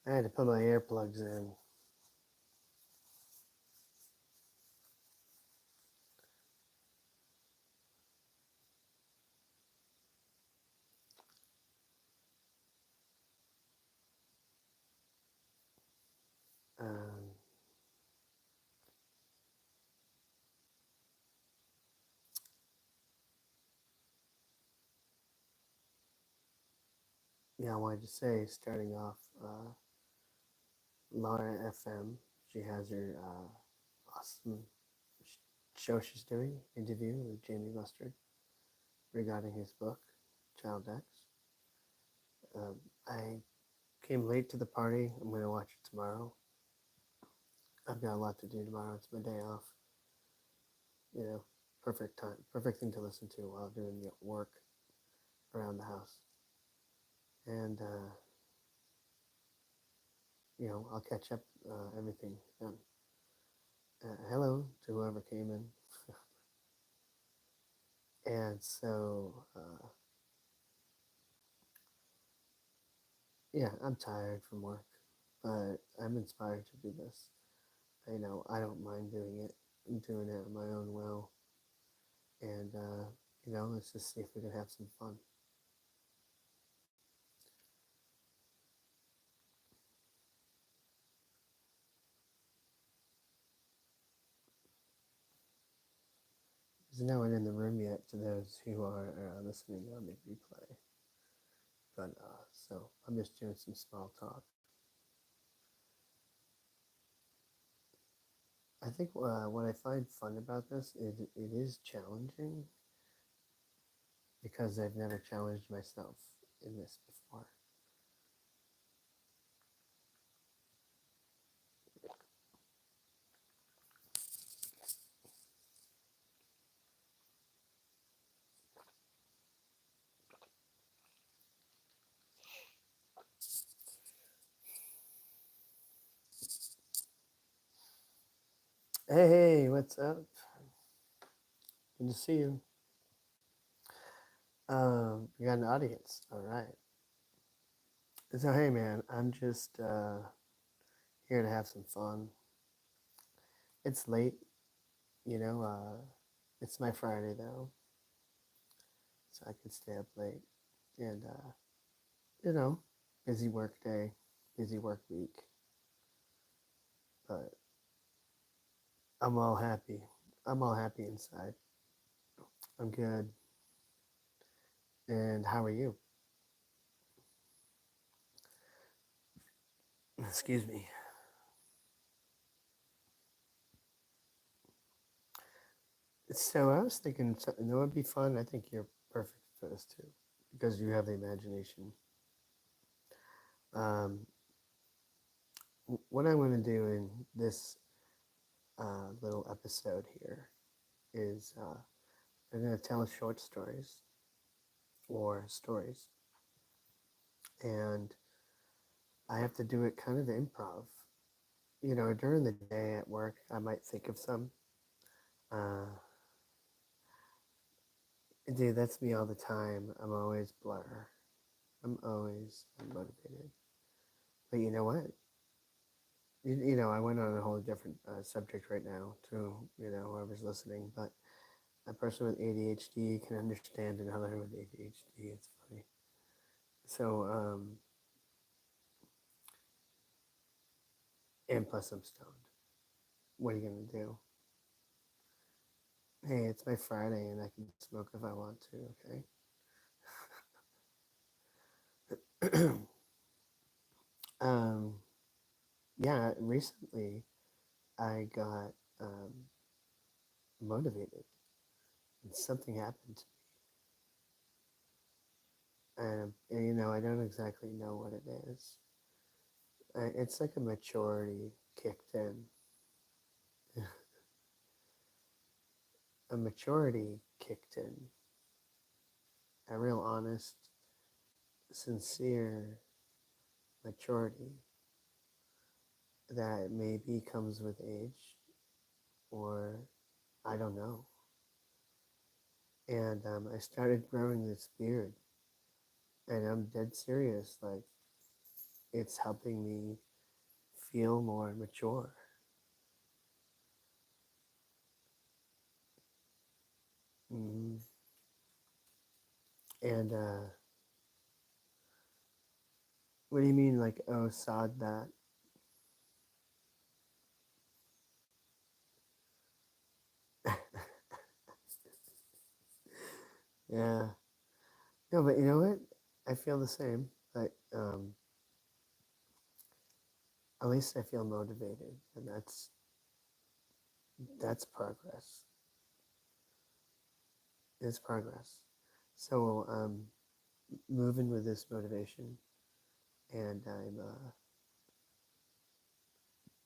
I had to put my earplugs in. Um, yeah, I wanted to say, starting off, Laura FM. She has her awesome show she's doing, interview with Jamie Mustard regarding his book, Child X. I came late to the party. I'm going to watch it tomorrow. I've got a lot to do tomorrow. It's my day off. You know, perfect time, perfect thing to listen to while doing the work around the house. And, I'll catch up everything then. Hello to whoever came in. And so, yeah, I'm tired from work, but I'm inspired to do this. I don't mind doing it. I'm doing it on my own will. And, let's just see if we can have some fun. There's no one in the room yet to those who are listening on the replay. But, so I'm just doing some small talk. I think what I find fun about this is it is challenging because I've never challenged myself in this before. Hey, what's up? Good to see you. You got an audience. All right. So, hey, man, I'm just here to have some fun. It's late, you know. It's my Friday, though, so I can stay up late. And, you know, busy work day, busy work week. But I'm all happy. I'm all happy inside. I'm good. And how are you? Excuse me. So I was thinking something that would be fun. I think you're perfect for this too, because you have the imagination. Um, what I'm going to do in this little episode here is I'm going to tell short stories or stories, and I have to do it kind of improv. During the day at work, I might think of some. Uh, Dude, that's me all the time. I'm always blur. I'm always unmotivated. But you know what? I went on a whole different subject right now to, whoever's listening, but a person with ADHD can understand another with ADHD. It's funny. So, and plus I'm stoned. What are you going to do? Hey, it's my Friday and I can smoke if I want to, okay? um, yeah, recently I got motivated and something happened to me. I don't exactly know what it is. It's like a maturity kicked in. A maturity kicked in. A real honest, sincere maturity that maybe comes with age or I don't know. And I started growing this beard and I'm dead serious. Like, it's helping me feel more mature. Mm. And what do you mean, like, oh, sod that? Yeah. No, but you know what? I feel the same. But at least I feel motivated, and that's progress. It's progress. So moving with this motivation, and I'm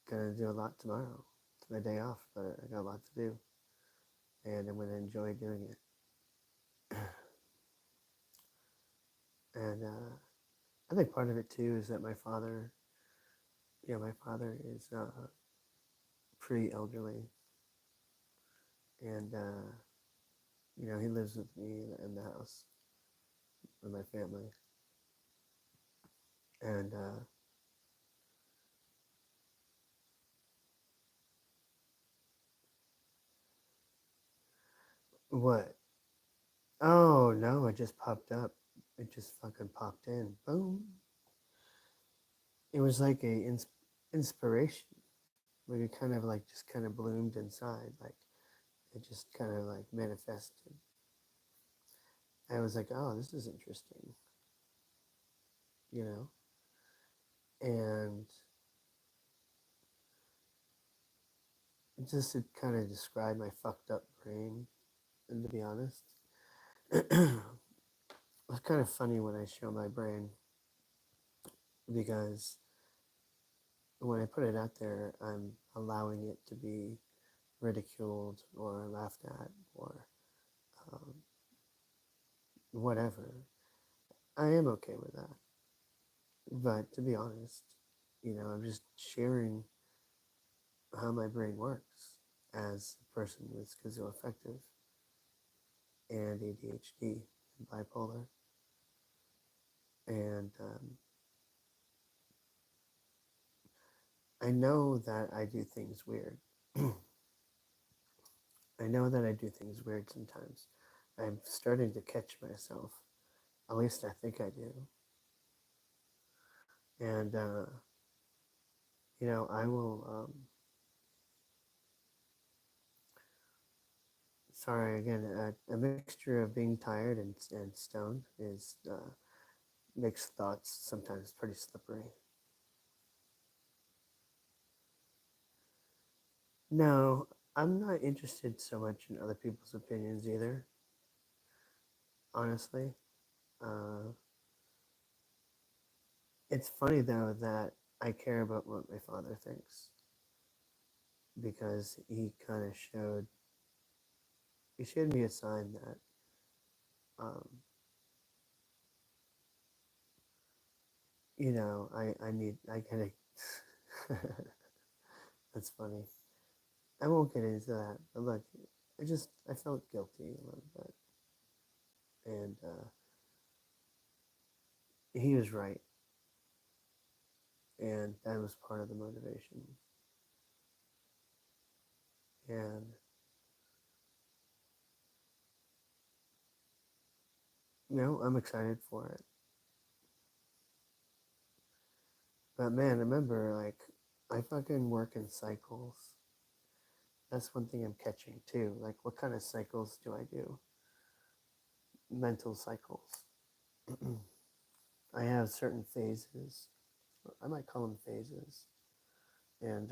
gonna do a lot tomorrow. It's my day off, but I got a lot to do, and I'm gonna enjoy doing it. And I think part of it too is that my father is pretty elderly, and he lives with me in the house with my family, and what? Oh no, it just popped up. It just fucking popped in. Boom. It was like inspiration. Like it kind of like just kind of bloomed inside. Like it just kind of like manifested. I was like, oh, this is interesting, you know? And just to kind of describe my fucked up brain, and to be honest, it's kind of funny when I show my brain because when I put it out there, I'm allowing it to be ridiculed or laughed at or um, whatever. I am okay with that. But to be honest, I'm just sharing how my brain works as a person with schizoaffective and ADHD and bipolar. And I know that I do things weird. I know that I do things weird sometimes. I'm starting to catch myself. At least I think I do. And, I will, sorry, again, a mixture of being tired and stoned makes thoughts sometimes pretty slippery. No, I'm not interested so much in other people's opinions either, honestly. Uh, it's funny though that I care about what my father thinks because he showed me a sign that um, I gotta. That's funny. I won't get into that, but look, I felt guilty a little bit, and he was right, and that was part of the motivation, and I'm excited for it. But man, remember, like, I fucking work in cycles. That's one thing I'm catching too. Like, what kind of cycles do I do? Mental cycles. I have certain phases. I might call them phases, and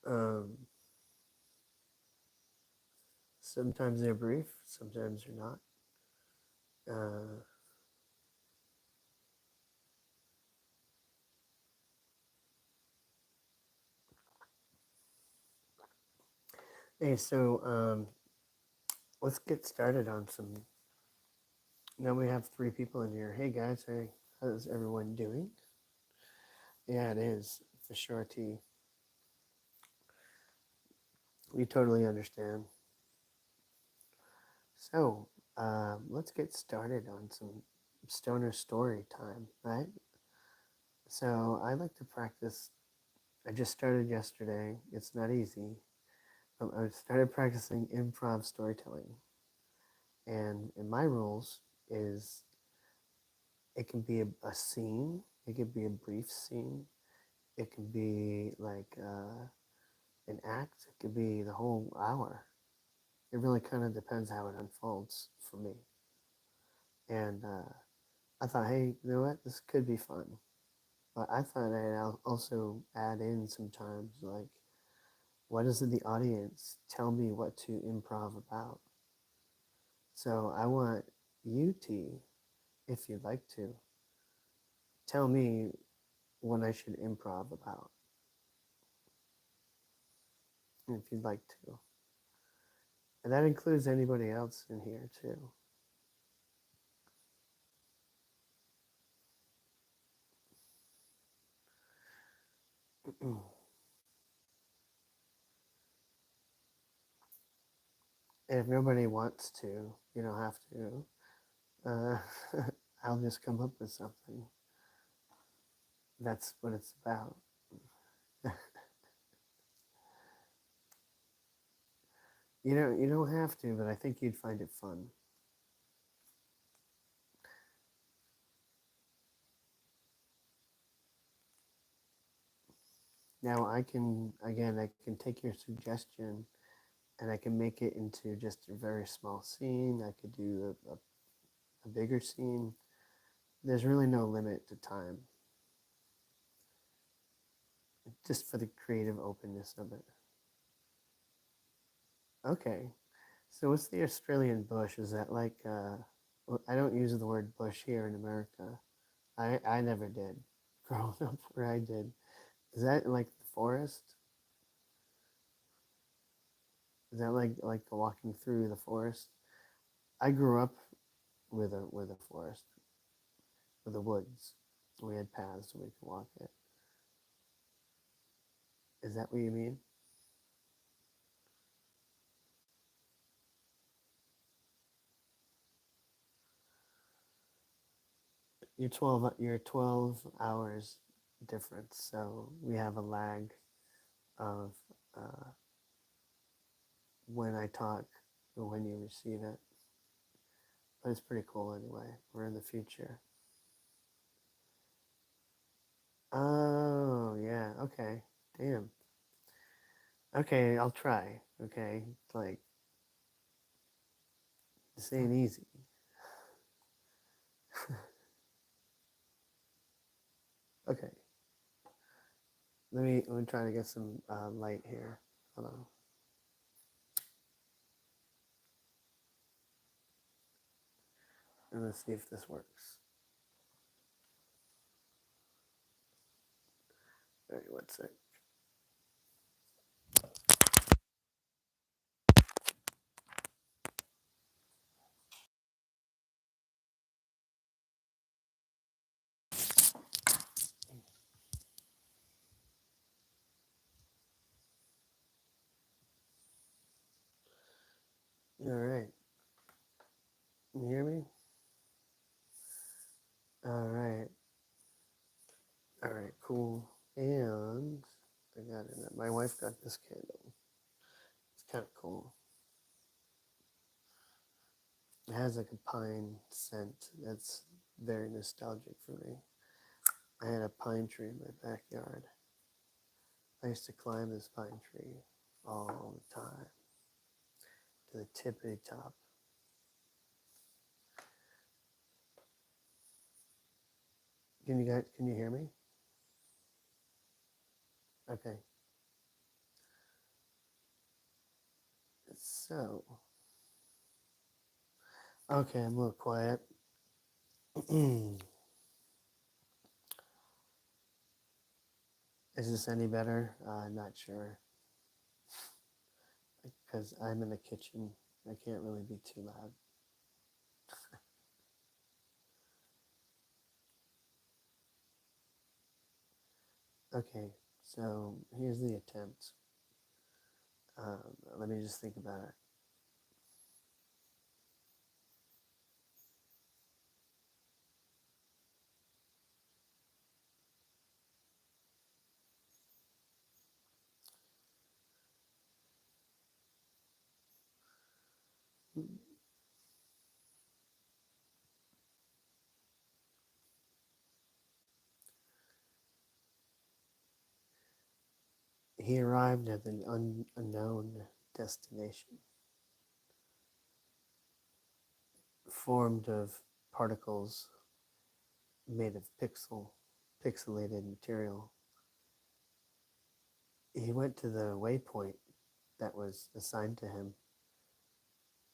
um, sometimes they're brief, sometimes they're not. Uh, hey, so let's get started on some. Now we have three people in here. Hey guys, hey, how's everyone doing? Yeah, it is for sure. T. We totally understand. So let's get started on stoner story time, right? So I like to practice. I just started yesterday. It's not easy. I started practicing improv storytelling. And in my rules is it can be a scene, it could be a brief scene, it can be like an act, it could be the whole hour. It really kind of depends how it unfolds for me. And I thought, hey, you know what? This could be fun. But I thought I'd also add in sometimes like, what does the audience tell me what to improv about? So I want you, T, if you'd like to, tell me what I should improv about, if you'd like to. And that includes anybody else in here, too. And if nobody wants to, you don't have to. I'll just come up with something. That's what it's about. You don't have to, but I think you'd find it fun. Now I can take your suggestion and I can make it into just a very small scene. I could do a bigger scene. There's really no limit to time, just for the creative openness of it. Okay, so what's the Australian bush? Is that like, I don't use the word bush here in America. I never did. Growing up where I did. Is that like the forest? Is that like walking through the forest? I grew up with a forest, with the woods. We had paths so we could walk it. Is that what you mean? You're 12 hours difference, so we have a lag of uh, when I talk or when you receive it. But it's pretty cool anyway. We're in the future. Oh, yeah. Okay. Damn. Okay, I'll try. Okay. Like, this ain't easy. Okay. Let me try to get some light here. Hold on. And let's see if this works. All right, one sec. All right. You hear me? All right. All right, cool. And I got it. My wife got this candle. It's kind of cool. It has like a pine scent that's very nostalgic for me. I had a pine tree in my backyard. I used to climb this pine tree all the time to the tippity top. Can you hear me? Okay. So, okay, I'm a little quiet. Is this any better? Not sure. Because I'm in the kitchen. I can't really be too loud. Okay, so here's the attempt. Let me just think about it. he arrived at an unknown destination, formed of particles made of pixelated material. He went to the waypoint that was assigned to him,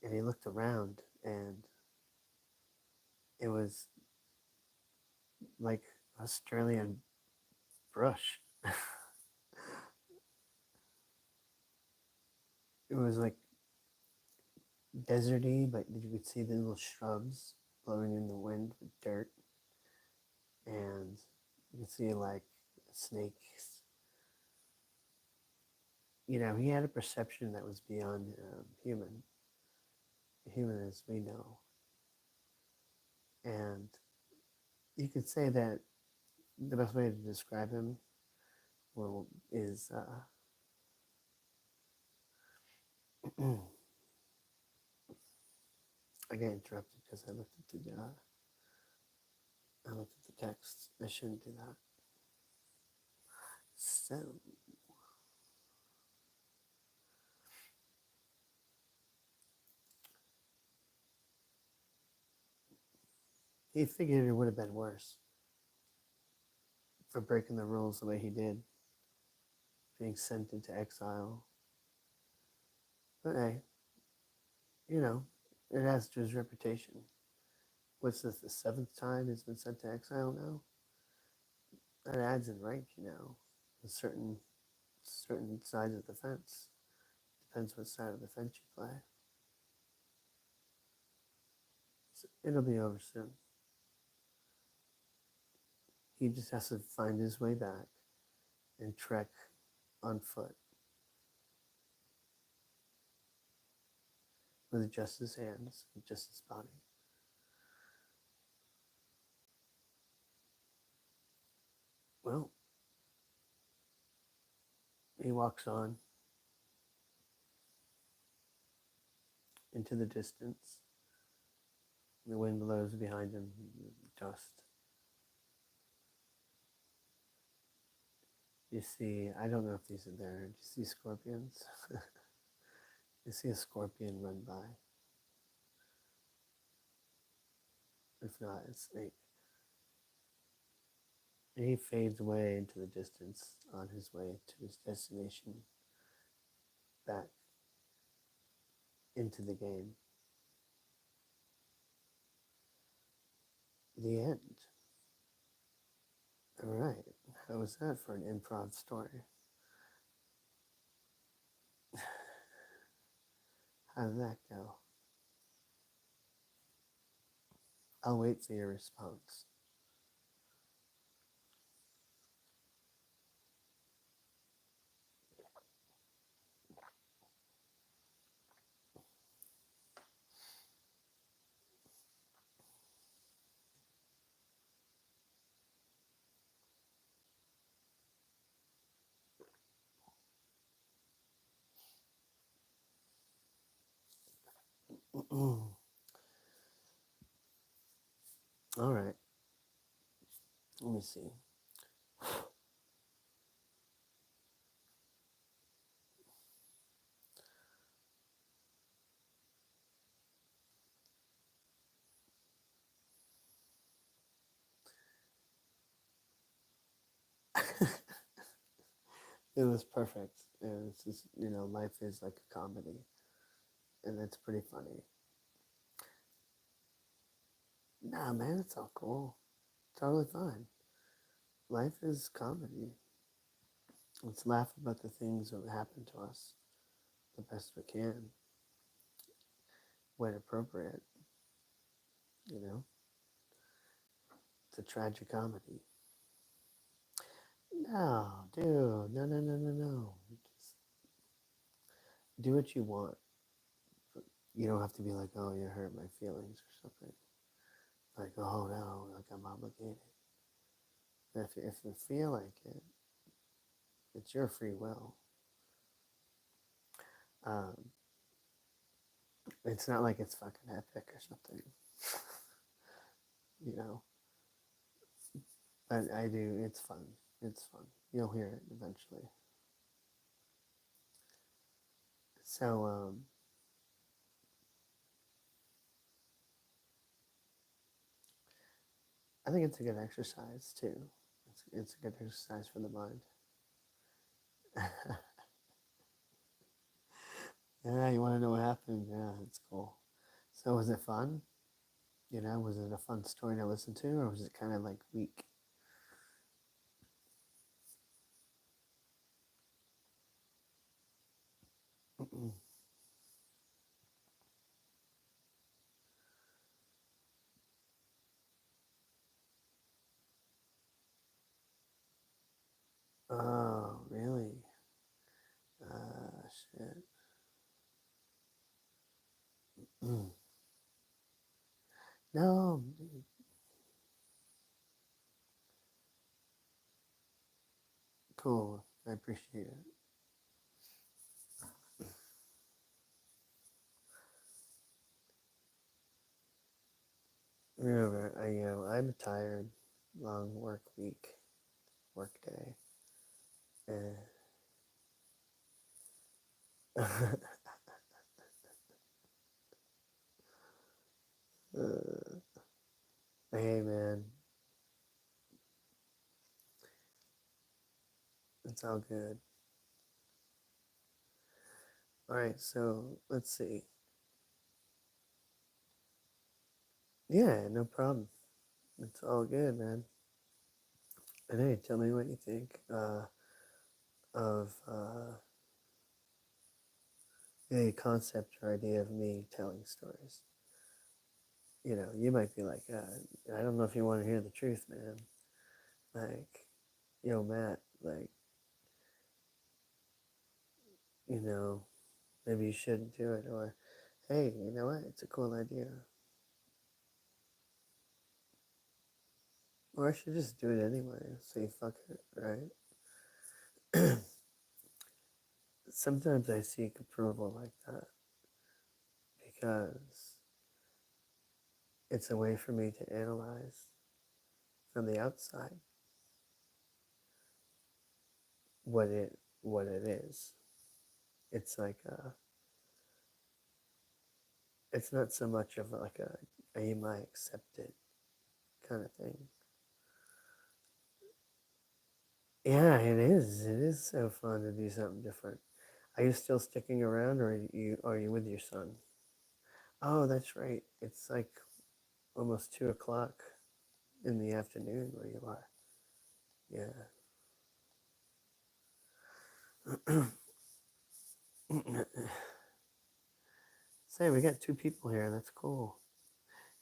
and he looked around, and it was like Australian brush. It was like deserty, but you could see the little shrubs blowing in the wind with dirt, and you could see like snakes. You know, he had a perception that was beyond human as we know. And you could say that the best way to describe him is I get interrupted because I looked at the text. I shouldn't do that. So he figured it would have been worse for breaking the rules the way he did, being sent into exile. But hey, you know, it adds to his reputation. What's this, the seventh time he's been sent to exile now? That adds in rank, you know, a certain sides of the fence. Depends what side of the fence you play. So it'll be over soon. He just has to find his way back and trek on foot with just his hands, just his body. Well, he walks on into the distance. The wind blows behind him, dust. You see, I don't know if these are there. Do you see scorpions? You see a scorpion run by. If not, a snake. And he fades away into the distance on his way to his destination, back into the game. The end. All right. How was that for an improv story? How did that go? I'll wait for your response. All right. Let me see. It was perfect. It's just, you know, life is like a comedy, and it's pretty funny. Nah, man, it's all cool. Totally fine. Life is comedy. Let's laugh about the things that happen to us the best we can when appropriate. You know, it's a tragic comedy. No, dude, no. Just do what you want. You don't have to be like, oh, you hurt my feelings or something. Like, oh no, like I'm obligated. If you feel like it, it's your free will. Um, it's not like it's fucking epic or something, you know. But I do. It's fun. It's fun. You'll hear it eventually. So, I think it's a good exercise too. It's a good exercise for the mind. Yeah, you want to know what happened? Yeah, it's cool. So, was it fun? Was it a fun story to listen to, or was it kind of like weak? Oh, really? Shit. No, cool. I appreciate it. Remember, I'm a tired, long work day. Uh, hey, man, it's all good. All right, so let's see. Yeah, no problem. It's all good, man. And hey, tell me what you think of the concept or idea of me telling stories. You might be like, I don't know if you want to hear the truth, man. Like, Matt, like, you know, maybe you shouldn't do it. Or, hey, you know what? It's a cool idea. Or I should just do it anyway. Say fuck it, right? Sometimes I seek approval like that because it's a way for me to analyze from the outside what it is. It's like it's not so much of like a you might accept it kind of thing. Yeah, it is. It is so fun to do something different. Are you still sticking around, or are you with your son? Oh, that's right. It's like almost 2 o'clock in the afternoon where you are. Yeah. Say, we got two people here. That's cool.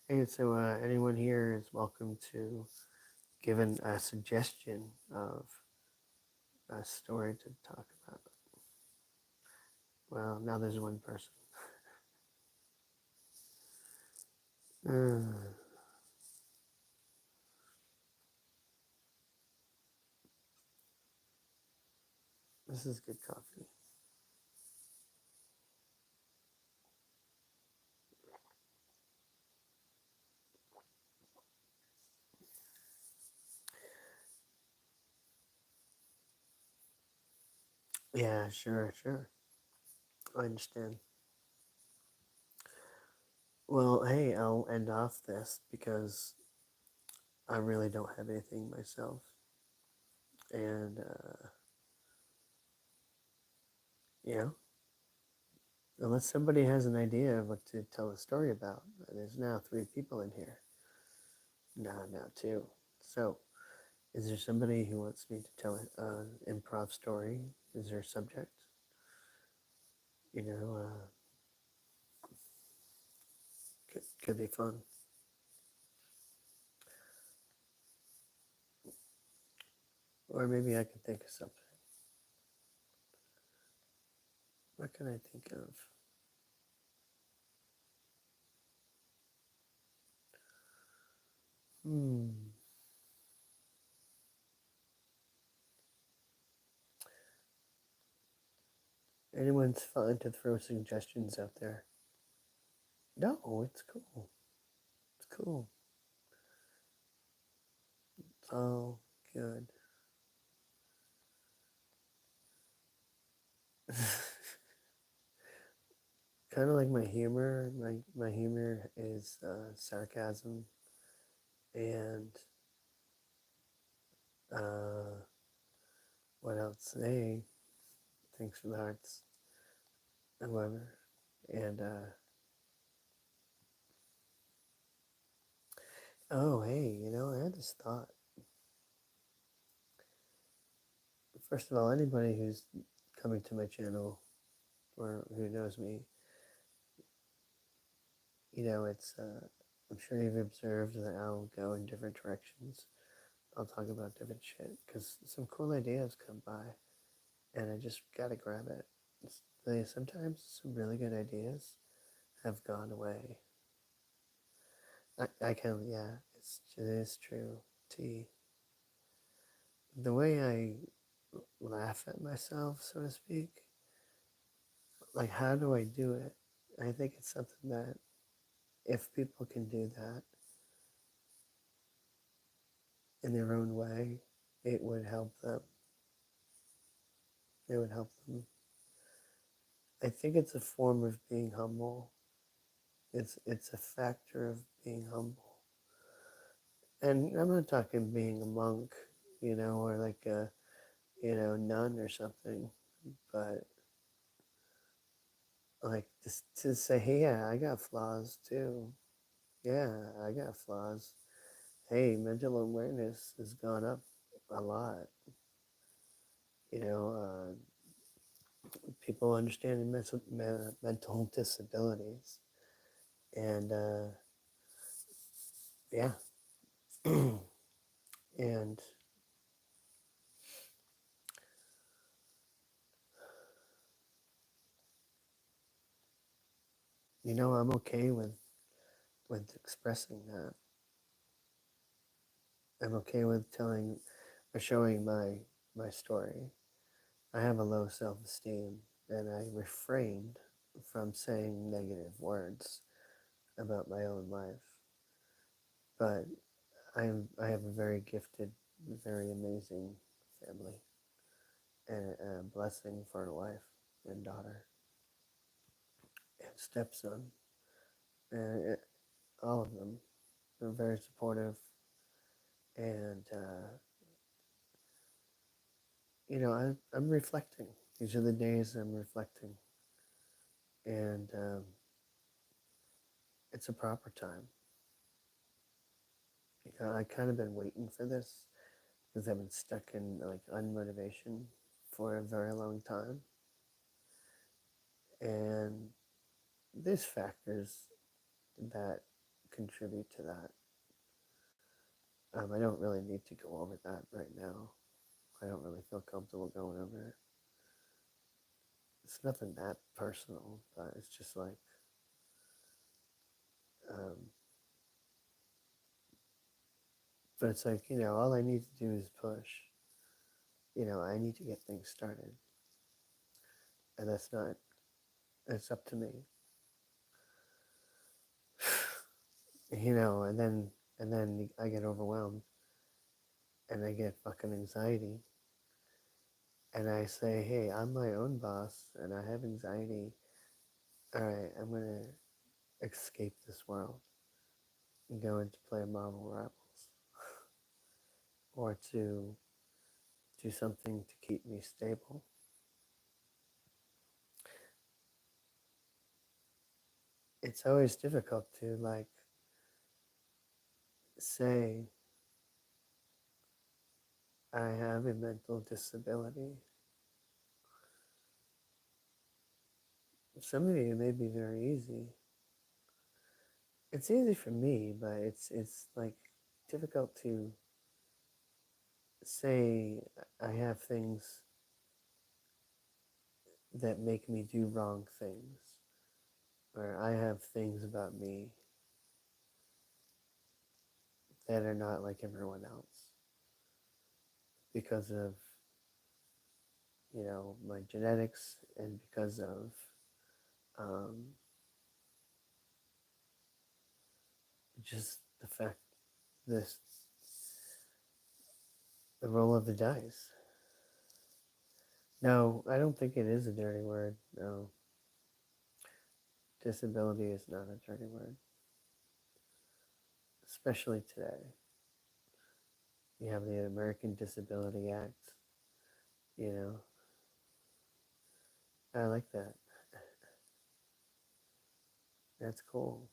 Hey, so anyone here is welcome to give a suggestion of a story to talk about. Well, now there's one person. Uh, this is good coffee. Yeah, sure, sure. I understand. Well, hey, I'll end off this because I really don't have anything myself. And, you know, unless somebody has an idea of what to tell a story about, there's now 3 people in here. Now 2. So, is there somebody who wants me to tell an improv story? Is there a subject? You know, could be fun. Or maybe I can think of something. What can I think of? Hmm. Anyone's fine to throw suggestions out there. No, it's cool. It's cool. It's all good. kind of like my humor. My humor is sarcasm and uh, what else? Hey, thanks for the hearts, however. And oh, hey, I had this thought. First of all, anybody who's coming to my channel or who knows me, it's I'm sure you've observed that I'll go in different directions. I'll talk about different shit because some cool ideas come by, and I just gotta grab it. Sometimes some really good ideas have gone away. I can, yeah, it is true. T. The way I laugh at myself, so to speak, like how do I do it? I think it's something that if people can do that in their own way, it would help them. It would help them. I think it's a form of being humble. It's a factor of being humble. And I'm not talking being a monk, or like a, nun or something, but like just to say, hey, yeah, I got flaws too. Yeah, I got flaws. Hey, mental awareness has gone up a lot. You know, people understanding mental disabilities, and yeah, and I'm okay with expressing that. I'm okay with telling or showing my story. I have a low self-esteem, and I refrained from saying negative words about my own life. But I have a very gifted, very amazing family, and a blessing for a wife and daughter and stepson, and all of them are very supportive. And I'm reflecting. These are the days I'm reflecting, and it's a proper time. I kind of been waiting for this because I've been stuck in like unmotivation for a very long time, and there's factors that contribute to that. I don't really need to go over that right now. I don't really feel comfortable going over it. It's nothing that personal, but it's just like, um, but it's like, all I need to do is push. I need to get things started, and that's not. It's up to me. And then I get overwhelmed, and I get fucking anxiety, and I say, hey, I'm my own boss, and I have anxiety. All right, I'm gonna escape this world and go into play Marvel Rebels, or to do something to keep me stable. It's always difficult to like say I have a mental disability. Some of you it may be very easy. It's easy for me, but it's like difficult to say I have things that make me do wrong things, or I have things about me that are not like everyone else because of my genetics, and because of um, just the fact this the roll of the dice. No, I don't think it is a dirty word. No, disability is not a dirty word, especially today. You have the American Disability Act, you know. I like that. That's cool.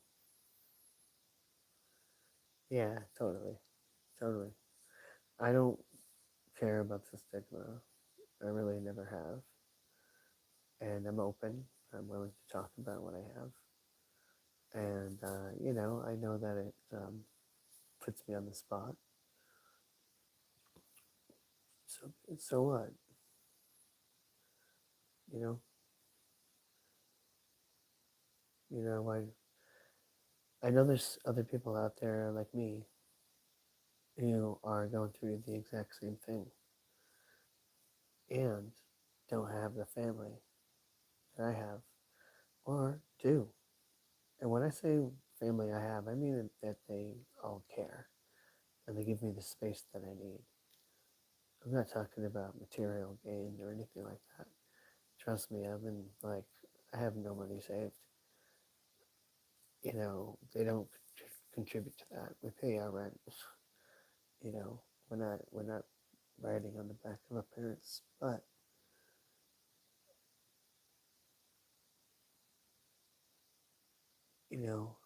Yeah, totally. Totally. I don't care about the stigma. I really never have. And I'm open. I'm willing to talk about what I have. And, I know that it puts me on the spot. So what? You know, I know there's other people out there like me who are going through the exact same thing and don't have the family that I have, or do. And when I say family I have, I mean that they all care and they give me the space that I need. I'm not talking about material gain or anything like that. Trust me, I have no money saved. They don't contribute to that. We pay our rent. We're not riding on the back of our parents, but you know,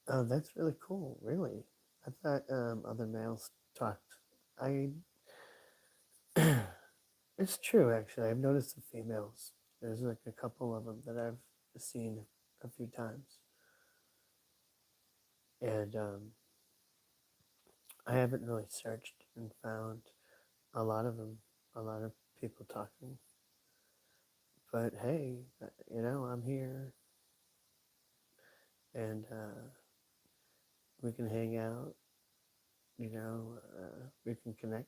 oh, that's really cool. Really, I thought other males talked. I It's true, actually. I've noticed the females. There's like a couple of them that I've seen a few times, and I haven't really searched and found a lot of them, a lot of people talking. But hey, I'm here, and we can hang out. We can connect.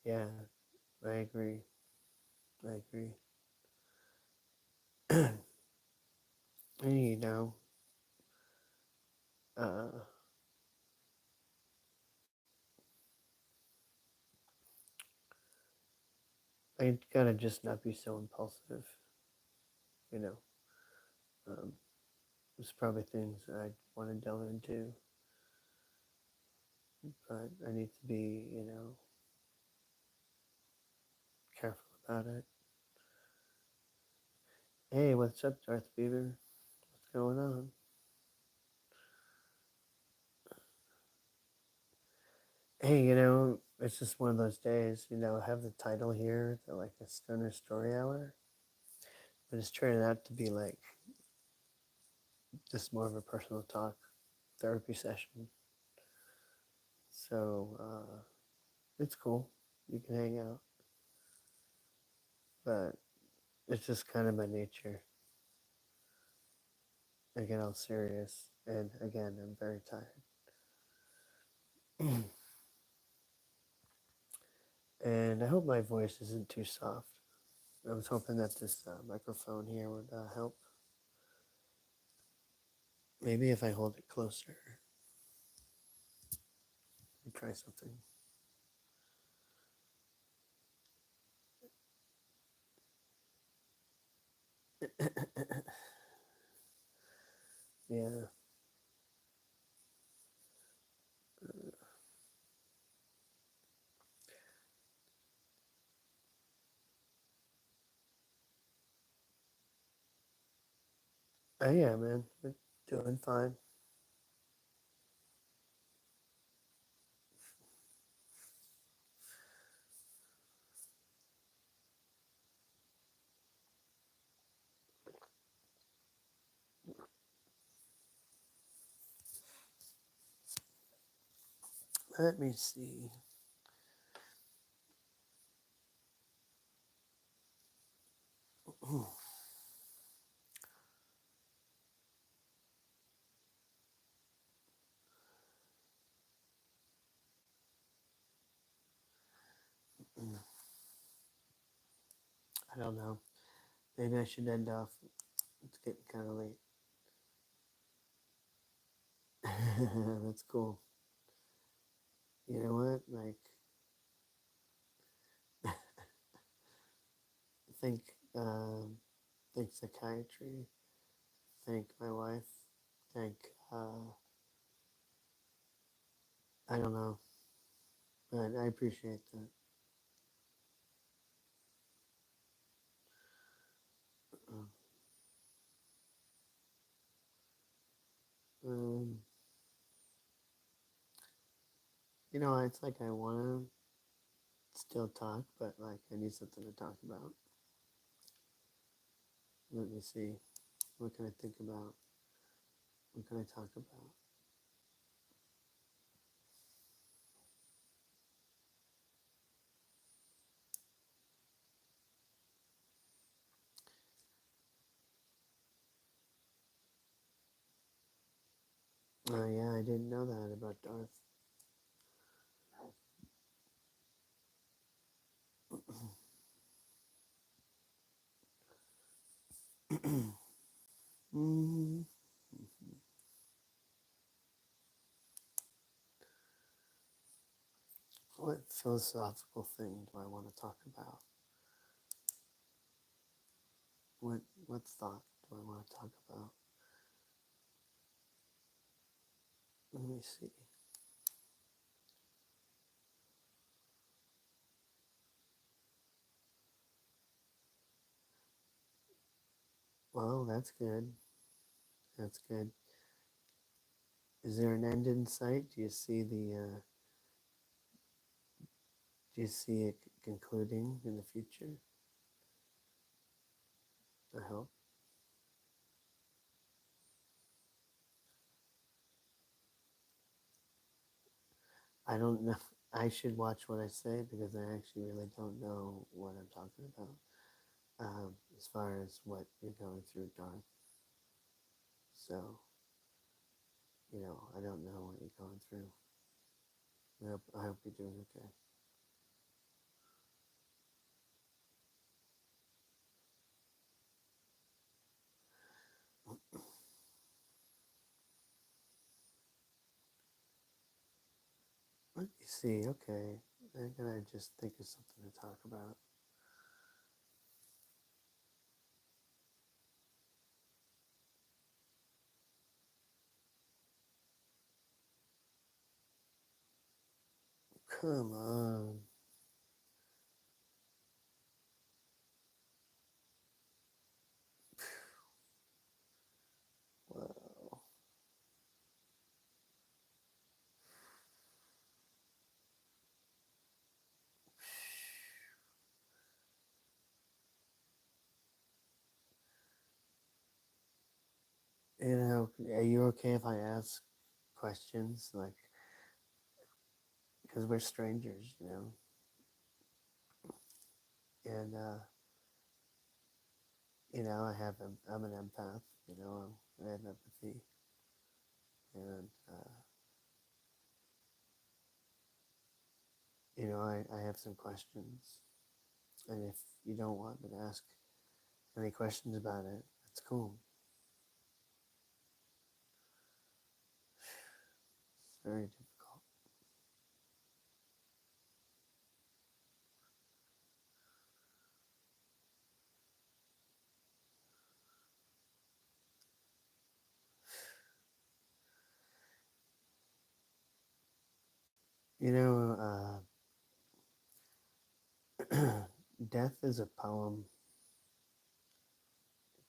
Yeah, I agree. I agree. And, you know, uh, I gotta just not be so impulsive. You know, um, there's probably things I want to delve into, but I need to be, careful about it. Hey, what's up, Darth Beaver? What's going on? Hey, it's just one of those days. I have the title here, like a Stoner Story Hour, but it's turning out to be like just more of a personal talk therapy session. So it's cool. You can hang out, but it's just kind of my nature. I get all serious, and again, I'm very tired. And I hope my voice isn't too soft. I was hoping that this microphone here would help. Maybe if I hold it closer. Let me try something. Yeah. Yeah, man. We're doing fine. Let me see. I don't know. Maybe I should end off. It's getting kind of late. That's cool. You know what? Like, think think psychiatry, thank my wife, thank I don't know, but I appreciate that. Um, it's like I want to still talk, but like I need something to talk about. Let me see. What can I think about? What can I talk about? Oh yeah, I didn't know that about Darth. Mm, what philosophical thing do I want to talk about? What thought do I want to talk about? Let me see. Well, that's good. That's good. Is there an end in sight? Do you see do you see it concluding in the future? I hope. I don't know. I should watch what I say because I actually really don't know what I'm talking about. As far as what you're going through, Darth. So, I don't know what you're going through. I hope you're doing okay. Let me see. Okay, I'm gonna just think of something to talk about. Come on. Wow. Are you okay if I ask questions? Like, because we're strangers, and I'm an empath. I have empathy, and I have some questions. And if you don't want me to ask any questions about it, that's cool. It's very difficult. You know, death is a poem.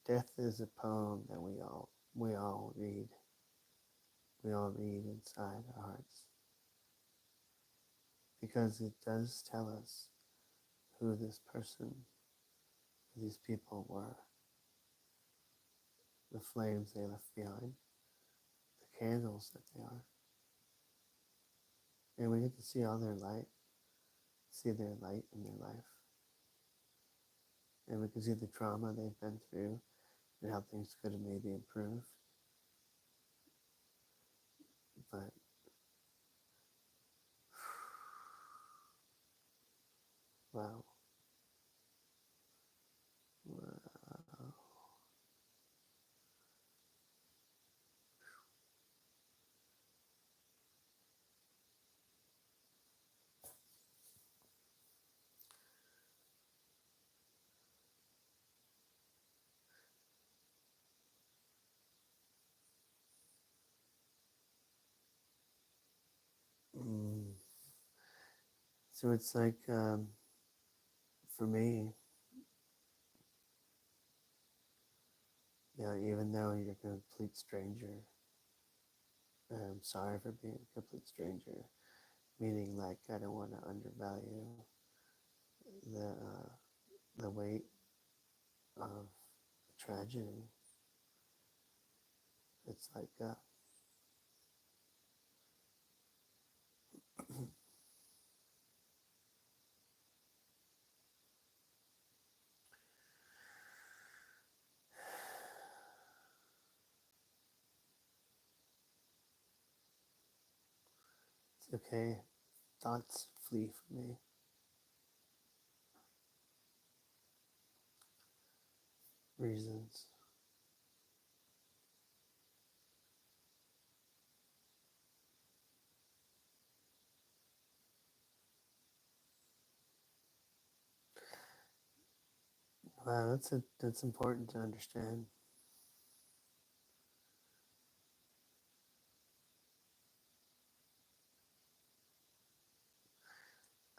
Death is a poem that we all read. We all read inside our hearts because it does tell us who this person, these people were, the flames they left behind, the candles that they are, and we get to see all their light, see their light in their life, and we can see the trauma they've been through and how things could have maybe improved. But wow, wow. So it's like, for me, even though you're a complete stranger, I'm sorry for being a complete stranger. Meaning, like, I don't want to undervalue the weight of tragedy. It's like, it's okay. Thoughts flee from me. Reasons. Wow, that's important to understand.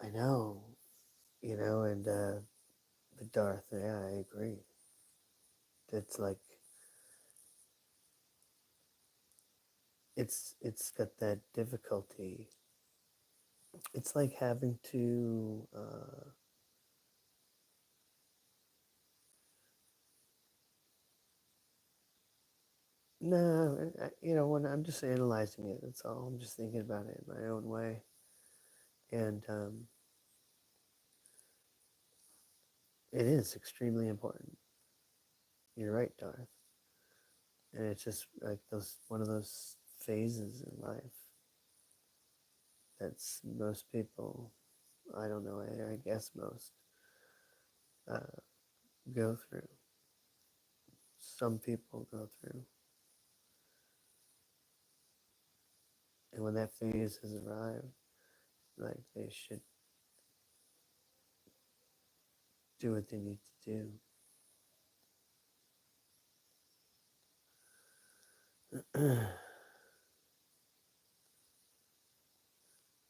I know, and but Darth, yeah, I agree. It's like it's got that difficulty. It's like having to no, when I'm just analyzing it, that's all. I'm just thinking about it in my own way, and it is extremely important. You're right, Darth, and it's just like those one of those phases in life that's most people. I don't know. I guess most uh, go through. Some people go through, and when that phase has arrived, like they should do what they need to do.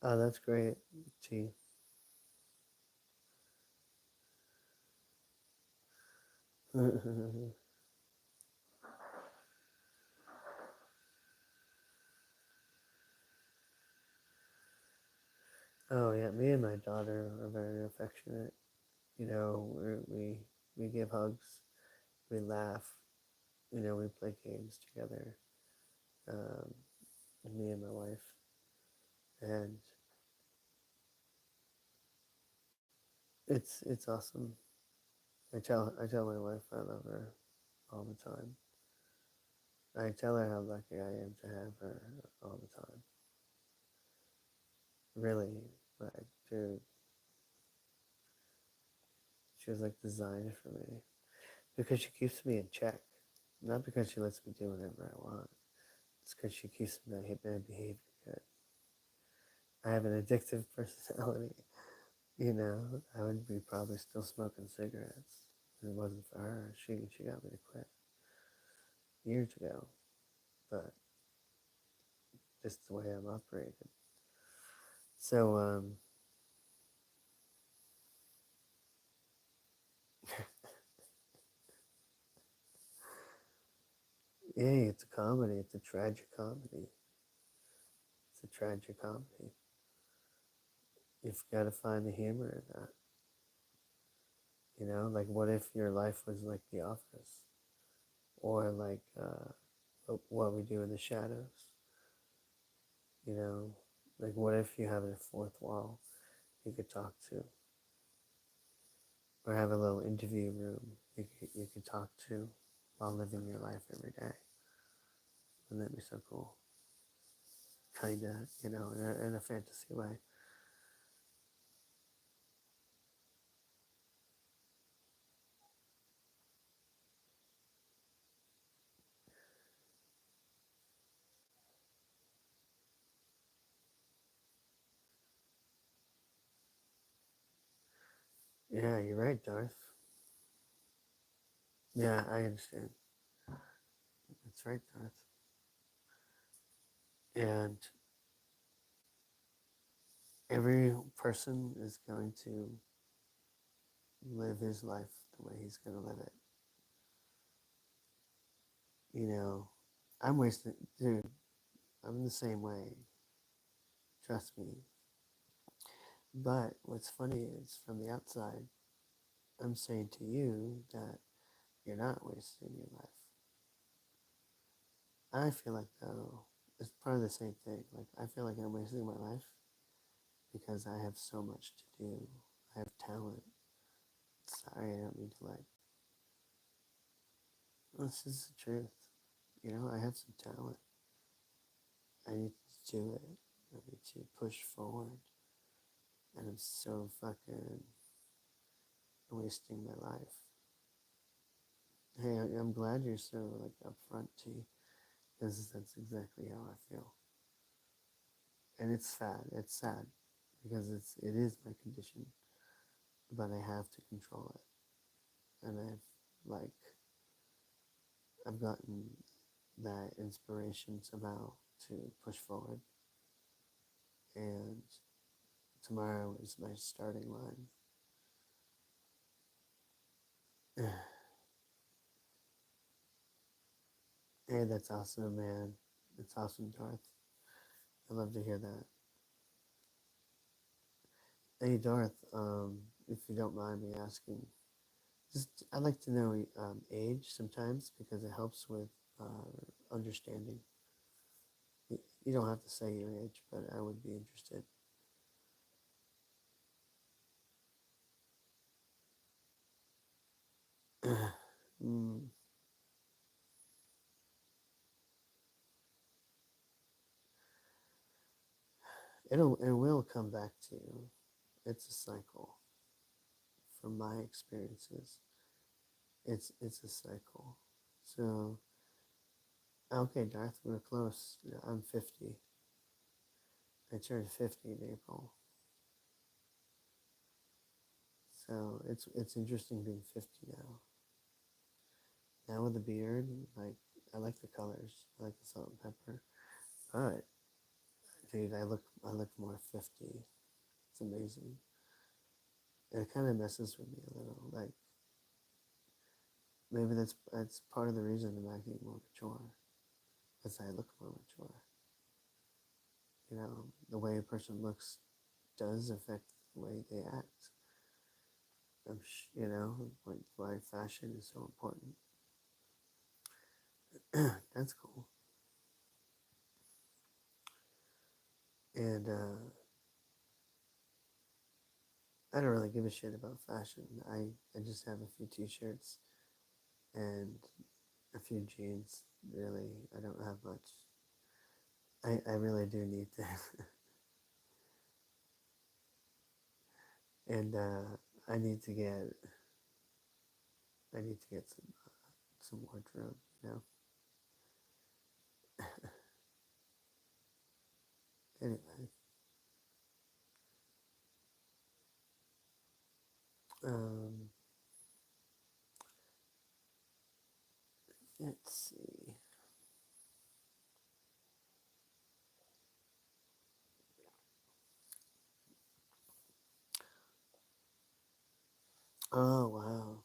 Oh, that's great, T. Oh yeah, me and my daughter are very affectionate. We give hugs, we laugh, we play games together. Um, me and my wife, and it's awesome. I tell my wife I love her all the time. I tell her how lucky I am to have her all the time. Really, like, dude, she was like designed for me because she keeps me in check. Not because she lets me do whatever I want. It's because she keeps my behavior good. I have an addictive personality. I would be probably still smoking cigarettes if it wasn't for her. She got me to quit years ago, but just the way I'm operated. So, yeah, it's a comedy. It's a tragic comedy. It's a tragic comedy. You've got to find the humor in that. Like, what if your life was like The Office, or like What We Do in the Shadows? You know, like, what if you have a fourth wall you could talk to, or have a little interview room you could talk to while living your life every day? Wouldn't that be so cool? Kinda, in a fantasy way. Yeah, you're right, Darth. Yeah, I understand. That's right, Darth. And Every person is going to live his life the way he's going to live it. You know, I'm wasting, dude, I'm the same way. Trust me. But what's funny is from the outside, I'm saying to you that you're not wasting your life. I feel like, though, it's part of the same thing. Like, I feel like I'm wasting my life because I have so much to do. I have talent. Sorry, I don't mean to like. This is the truth. You know, I have some talent. I need to do it. I need to push forward. And I'm so fucking wasting my life. Hey, I'm glad you're so like upfront, T, because that's exactly how I feel. And it's sad. It's sad because it is my condition, but I have to control it. And I've gotten that inspiration somehow to push forward. And tomorrow is my starting line. Hey, that's awesome, man. That's awesome, Darth. I love to hear that. Hey, Darth, if you don't mind me asking, just I'd like to know age sometimes because it helps with understanding. You don't have to say your age, but I would be interested. mm, it will come back to you. It's a cycle. From my experiences, it's a cycle. So okay, Darth, we're close. I'm 50. I turned 50 in April. So it's interesting being 50 now. Now with the beard, like I like the colors. I like the salt and pepper. But dude, I look more 50. It's amazing. And it kind of messes with me a little. Like maybe that's part of the reason I'm acting more mature, because I look more mature. You know, the way a person looks does affect the way they act. You know, like why fashion is so important. That's cool. And I don't really give a shit about fashion. I just have a few t-shirts and a few jeans. Really, I don't have much. I really do need to. And I need to get I need to get some wardrobe, you know. Anyway, um, let's see. Oh wow.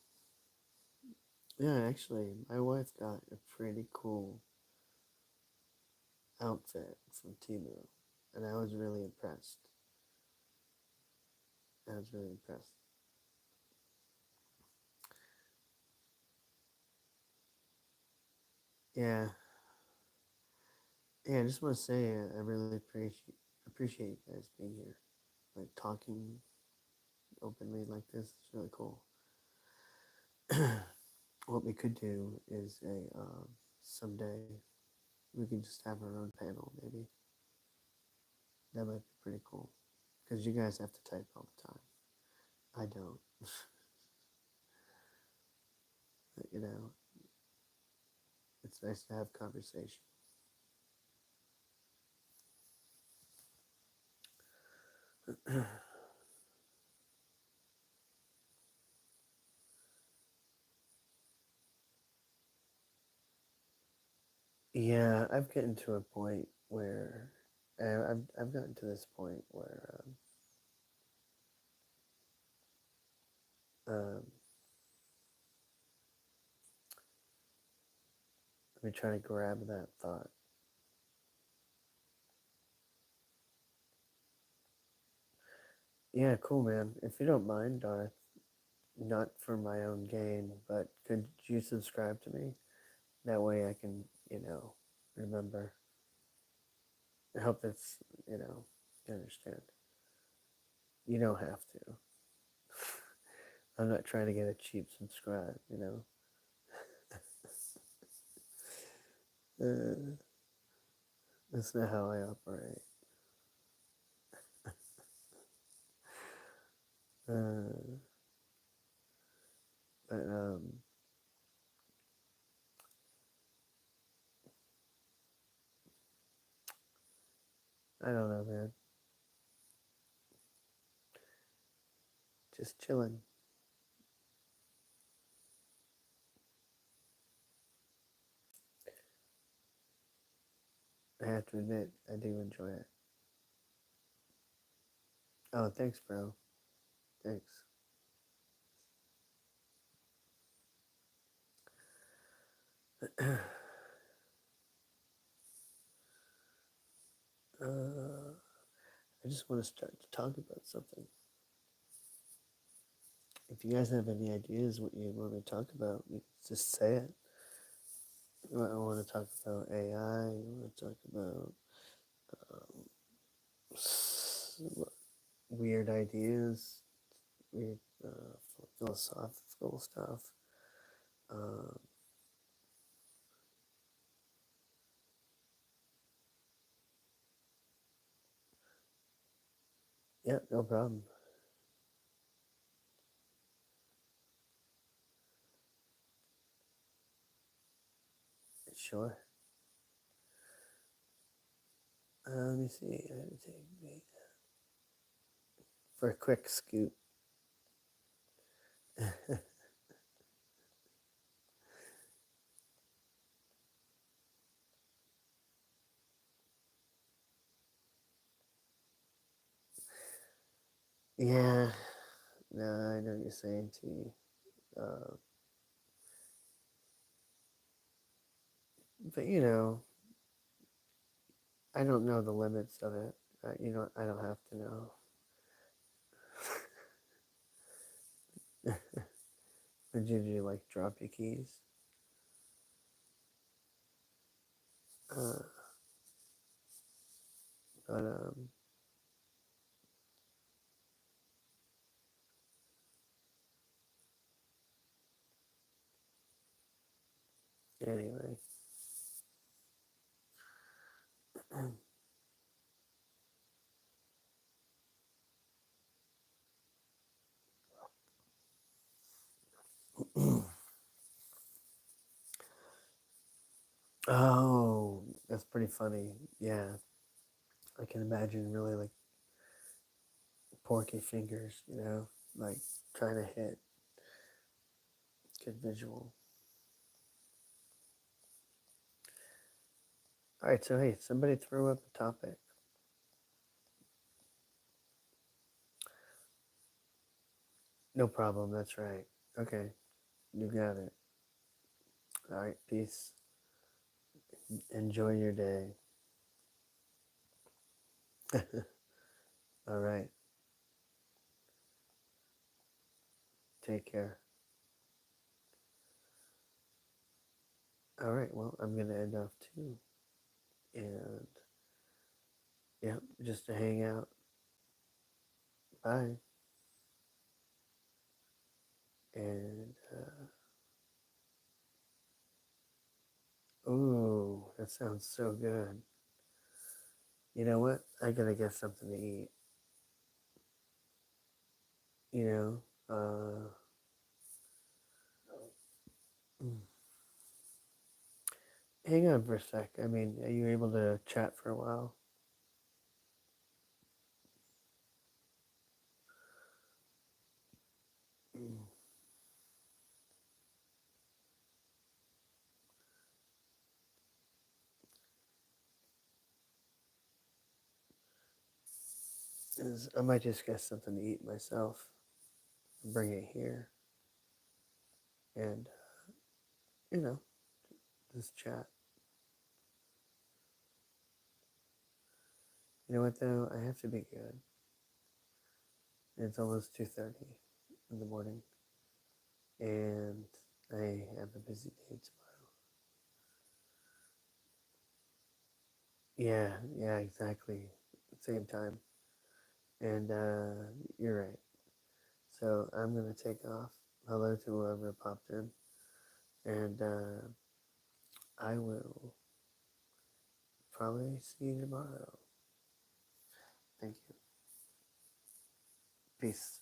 Yeah, actually, my wife got a pretty cool outfit from Temu, and I was really impressed. I was really impressed. Yeah, yeah. I just want to say I really appreciate you guys being here, like talking openly like this. It's really cool. What we could do is a someday we could just have our own panel. Maybe that might be pretty cool because you guys have to type all the time. I don't. You know, it's nice to have conversation. Yeah, I've gotten to a point where I've gotten to this point where Um, let me try to grab that thought. Yeah, cool, man. If you don't mind, Darth, not for my own gain, but could you subscribe to me? That way I can, remember. I hope that's, you understand. You don't have to. I'm not trying to get a cheap subscribe. Uh, that's not how I operate. Uh, but I don't know, man. Just chilling. I have to admit, I do enjoy it. Oh, thanks, bro. Thanks. I just want to start to talk about something. If you guys have any ideas what you want me to talk about, you just say it. I want to talk about AI. I want to talk about weird ideas, weird philosophical stuff. Um, yeah, no problem. Sure. Let me see. I had to take me for a quick scoot. Yeah, no, I know what you're saying, T. Uh, but I don't know the limits of it. I don't have to know. Did you like drop your keys? Uh, but anyway. Oh, that's pretty funny. Yeah, I can imagine really like porky fingers, like trying to hit. Good visual. All right, so hey, somebody throw up a topic. No problem. That's right. Okay, you got it. All right, peace. Enjoy your day. All right, take care. All right, well, I'm gonna end off too, and yeah, just to hang out. Bye. And ooh, that sounds so good. You know what? I gotta get something to eat. You mm. Hang on for a sec. I mean, are you able to chat for a while? Mm. 'Cause I might just get something to eat myself. bring it here, and you know, just chat. You know what though? I have to be good. It's almost 2:30 in the morning, and I have a busy day tomorrow. Yeah, exactly. Same time. And you're right. So I'm gonna take off. Hello to whoever popped in, and I will probably see you tomorrow. Thank you. Peace.